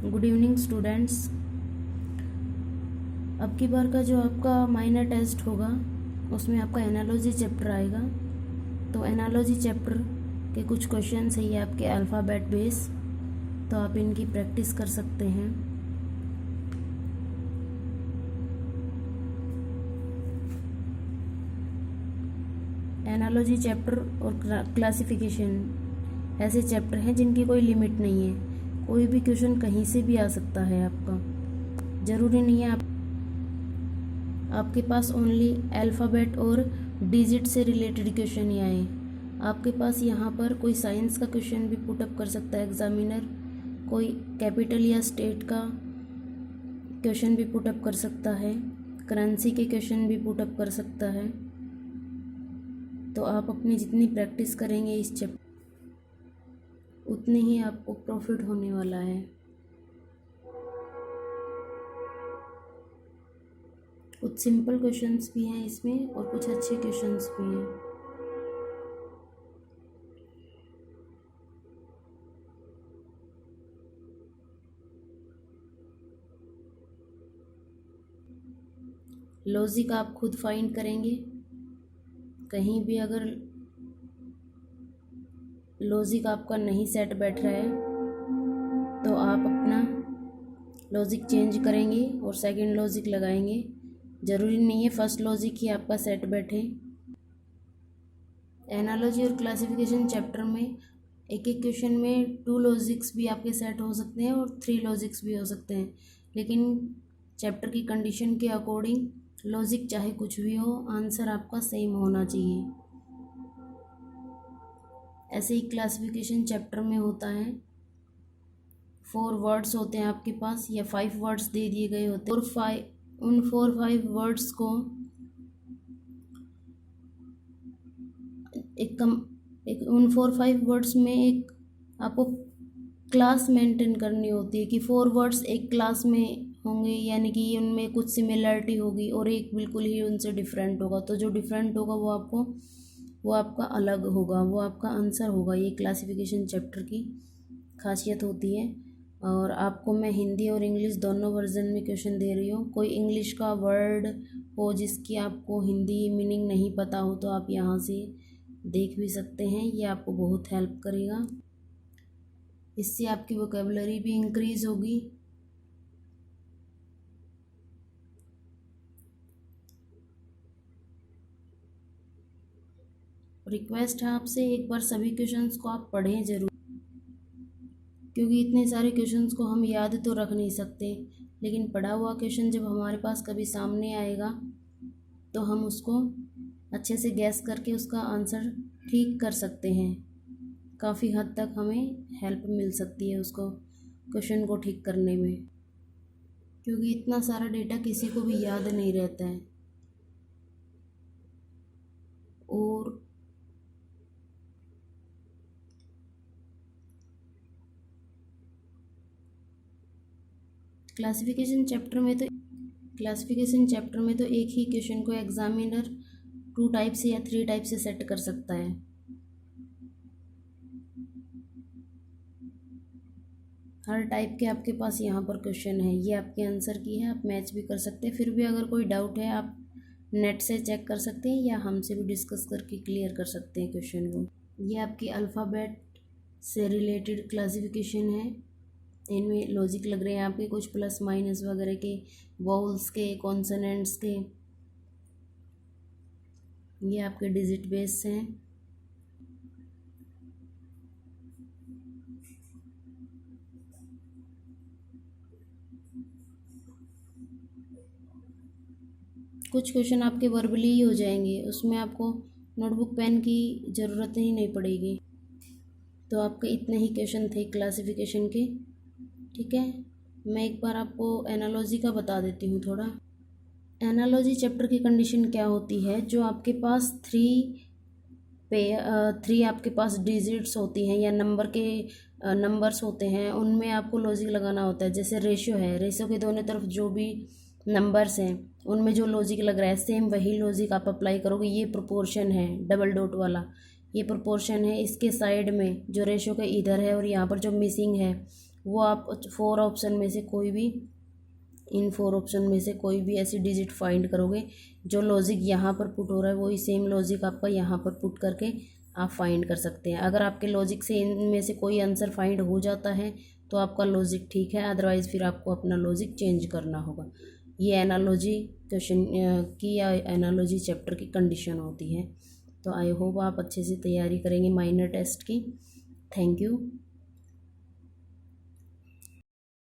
Good evening students. अब की बार का जो आपका माइनर टेस्ट होगा उसमें आपका एनालॉजी चैप्टर आएगा। तो एनालॉजी चैप्टर के कुछ क्वेश्चंस है ये आपके अल्फ़ाबेट बेस, तो आप इनकी प्रैक्टिस कर सकते हैं। एनालॉजी चैप्टर और क्लासिफिकेशन ऐसे चैप्टर हैं जिनकी कोई लिमिट नहीं है। कोई भी क्वेश्चन कहीं से भी आ सकता है आपका। ज़रूरी नहीं है आपके पास ओनली अल्फ़ाबेट और डिजिट से रिलेटेड क्वेश्चन ही आए। आपके पास यहाँ पर कोई साइंस का क्वेश्चन भी पुटअप कर सकता है एग्जामिनर, कोई कैपिटल या स्टेट का क्वेश्चन भी पुटअप कर सकता है, करेंसी के क्वेश्चन भी पुटअप कर सकता है। तो आप अपनी जितनी प्रैक्टिस करेंगे इस चैप्टर उतनी ही आपको प्रॉफिट होने वाला है। कुछ सिंपल क्वेश्चंस भी हैं इसमें और कुछ अच्छे क्वेश्चंस भी हैं। लॉजिक आप खुद फाइंड करेंगे। कहीं भी अगर लॉजिक आपका नहीं सेट बैठ रहा है तो आप अपना लॉजिक चेंज करेंगे और सेकंड लॉजिक लगाएंगे। ज़रूरी नहीं है फर्स्ट लॉजिक ही आपका सेट बैठे। एनालॉजी और क्लासिफिकेशन चैप्टर में एक एक क्वेश्चन में 2 लॉजिक्स भी आपके सेट हो सकते हैं और 3 लॉजिक्स भी हो सकते हैं, लेकिन चैप्टर की कंडीशन के अकॉर्डिंग लॉजिक चाहे कुछ भी हो, आंसर आपका सेम होना चाहिए। ऐसे ही क्लासिफिकेशन चैप्टर में होता है 4 वर्ड्स होते हैं आपके पास या 5 वर्ड्स दे दिए गए होते हैं और उन 4-5 वर्ड्स को उन 4-5 वर्ड्स में एक आपको क्लास मेंटेन करनी होती है कि 4 वर्ड्स एक क्लास में होंगे, यानी कि उनमें कुछ सिमिलरिटी होगी और एक बिल्कुल ही उनसे डिफरेंट होगा। तो जो डिफरेंट होगा वो आपका अलग होगा, वो आपका आंसर होगा। ये क्लासिफिकेशन चैप्टर की खासियत होती है। और आपको मैं हिंदी और इंग्लिश दोनों वर्जन में क्वेश्चन दे रही हूँ। कोई इंग्लिश का वर्ड हो जिसकी आपको हिंदी मीनिंग नहीं पता हो तो आप यहाँ से देख भी सकते हैं, ये आपको बहुत हेल्प करेगा। इससे आपकी वोकेबलरी भी इंक्रीज़ होगी। रिक्वेस्ट है आपसे एक बार सभी क्वेश्चंस को आप पढ़ें ज़रूर, क्योंकि इतने सारे क्वेश्चंस को हम याद तो रख नहीं सकते, लेकिन पढ़ा हुआ क्वेश्चन जब हमारे पास कभी सामने आएगा तो हम उसको अच्छे से गैस करके उसका आंसर ठीक कर सकते हैं। काफ़ी हद तक हमें हेल्प मिल सकती है उसको क्वेश्चन को ठीक करने में, क्योंकि इतना सारा डेटा किसी को भी याद नहीं रहता है। और क्लासिफिकेशन चैप्टर में तो एक ही क्वेश्चन को एग्जामिनर 2 टाइप से या 3 टाइप से सेट कर सकता है। हर टाइप के आपके पास यहाँ पर क्वेश्चन है, ये आपके आंसर की है, आप मैच भी कर सकते हैं। फिर भी अगर कोई डाउट है आप नेट से चेक कर सकते हैं या हमसे भी डिस्कस करके क्लियर कर सकते हैं क्वेश्चन को। ये आपकी अल्फ़ाबेट से रिलेटेड क्लासिफिकेशन है। इनमें लॉजिक लग रहे हैं आपके कुछ प्लस माइनस वगैरह के, वॉवल्स के, कॉन्सोनेंट्स के। ये आपके डिजिट बेस हैं। कुछ क्वेश्चन आपके वर्बली ही हो जाएंगे, उसमें आपको नोटबुक पेन की ज़रूरत ही नहीं पड़ेगी। तो आपके इतने ही क्वेश्चन थे क्लासिफिकेशन के, ठीक है। मैं एक बार आपको एनालॉजी का बता देती हूँ थोड़ा। एनालॉजी चैप्टर की कंडीशन क्या होती है, जो आपके पास 3 आपके पास डिजिट्स होती हैं या नंबर्स होते हैं, उनमें आपको लॉजिक लगाना होता है। जैसे रेशियो है, रेशियो के दोनों तरफ जो भी नंबर्स हैं उनमें जो लॉजिक लग रहा है सेम वही लॉजिक आप अप्लाई करोगे। ये प्रोपोर्शन है डबल डॉट वाला, ये प्रोपोर्शन है, इसके साइड में जो रेशियो के इधर है और यहाँ पर जो मिसिंग है वो आप 4 ऑप्शन में से कोई भी, इन 4 ऑप्शन में से कोई भी ऐसी डिजिट फाइंड करोगे, जो लॉजिक यहाँ पर पुट हो रहा है वही सेम लॉजिक आपका यहाँ पर पुट करके आप फाइंड कर सकते हैं। अगर आपके लॉजिक से इनमें से कोई आंसर फाइंड हो जाता है तो आपका लॉजिक ठीक है, अदरवाइज़ फिर आपको अपना लॉजिक चेंज करना होगा। ये एनालॉजी क्वेश्चन की या एनालॉजी चैप्टर की कंडीशन होती है। तो आई होप आप अच्छे से तैयारी करेंगे माइनर टेस्ट की। Thank you.